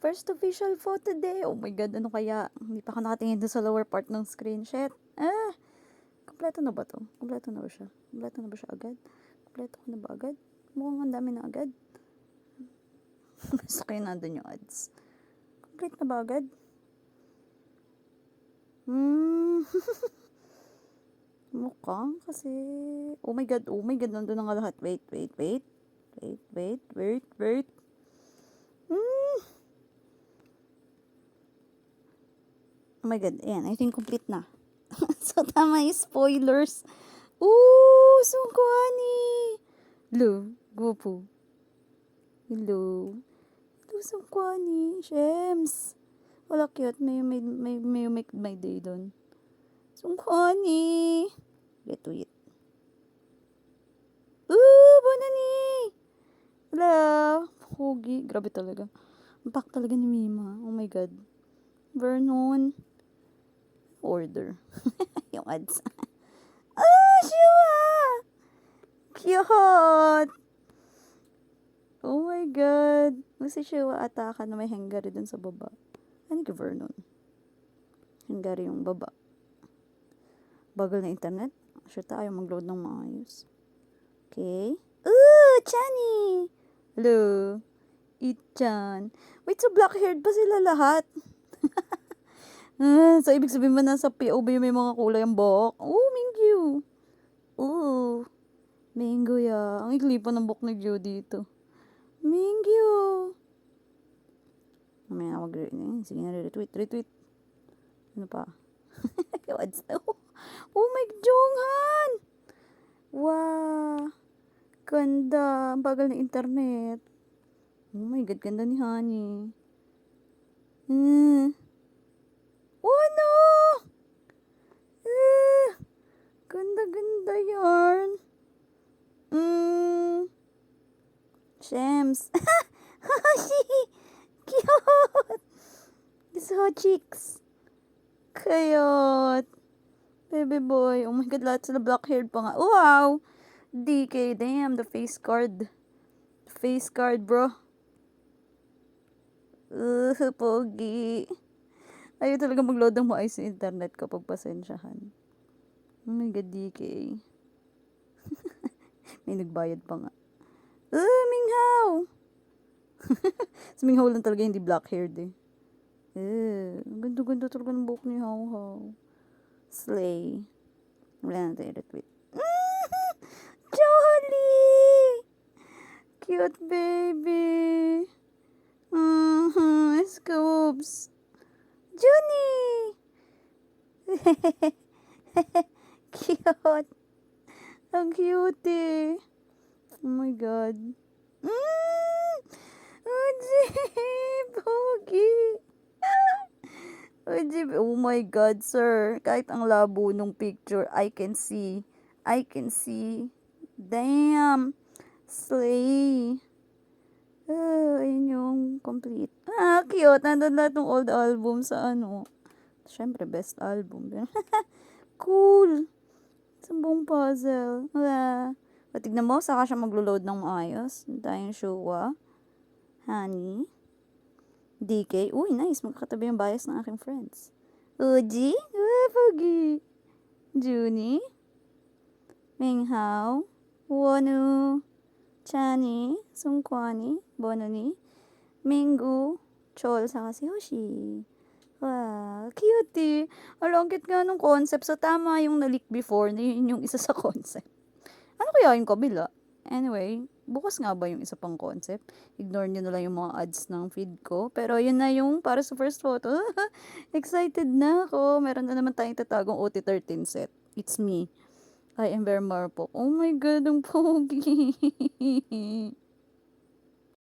First official photo day. Oh my God, ano kaya? Hindi pa ako nakatingin doon sa lower part ng screen. Shit. Kompleto na ba to? Kompleto na ba siya? Kompleto na ba siya agad? Kompleto ko na ba agad? Mukhang ang dami na agad. Gusto ko yun nandun yung ads. Complete na ba agad? Mukhang kasi... Oh my God, nandun na nga lahat. Wait. Oh my God, ayan, I think complete na. So, tama yung spoilers. Ooh, Sungkwani! Hello, guwapo. Hello, Sungkwani. Shems. Wala, cute. May make my day doon. Sungkwani! Retweet. Ooh, Bonani! Hello! Pogi. Grabe talaga. Ang pak talaga ni Mima. Oh my God. Vernon. Order. Yung ads. Shua! Cute! Oh my God. Kasi Shua ataka na may hangari dun sa baba. Ano ka Vernon? Hangari yung baba. Bagal na internet. Sure tayo mag-load ng maayos. Okay. Ooh! Chani! Hello. Ichan. Wait, so black-haired ba sila lahat? So, ibig sabihin ba nasa POV may mga kulay ang buhok? Oh, Mingyu. Oh, Mingyu ya. Ang ikli pa ng buhok ni Gyu dito. Mingyu. Mamaya sige na, retweet. Ano pa? Ads na. Oh my Jonghan! Wow. Ganda. Ang bagal ng internet. Oh my God, ganda ni Honey. Oh no! Ganda yarn. Shems. Cute! These hot chicks. Cute. Baby boy. Oh my God, lahat sila black-haired pa nga. Wow! DK, damn, the face card. Face card, bro. Pogi. Ayaw talaga mag-load ng maayos sa internet ko pag pasensyahan. Oh my God, DK. May nagbayad pa nga. Minghaw! Si Minghaw lang talaga hindi black-haired eh. Ganda talaga ng buhok ni How. Slay. Wala na tayo retweet. Jolly! Cute baby! Scoops! Junie! Cute! Ang cute eh. Oh my God. Oji! Pogi! Oji! Oh my God, sir. Kahit ang labo nung picture, I can see. Damn! Slay! Ayun yung complete. Cute. Nandun lahat ng old album sa ano. Siyempre, best album. Cool! Sa buong puzzle. Tignan mo, saka siya maglo-load ng maayos. Tayong Shua. Honey. DK. Uy, nice. Magkatabi yung bias ng aking friends. Uji. Pogi. Junie. Minghao. Wonu. Chani. Sungkwani. Bononi. Minggu. Chol. Saka si Hoshi. Wow, cute eh. Ang cute nga nung concept. So, tama yung na-leak before na yun yung isa sa concept. Ano kaya yung kabila? Anyway, bukas nga ba yung isa pang concept? Ignore nyo na lang yung mga ads ng feed ko. Pero yun na yung para sa first photo. Excited na ako. Meron na naman tayong tatagong OT13 set. It's me. I am very marpo. Oh my God, ang pogi.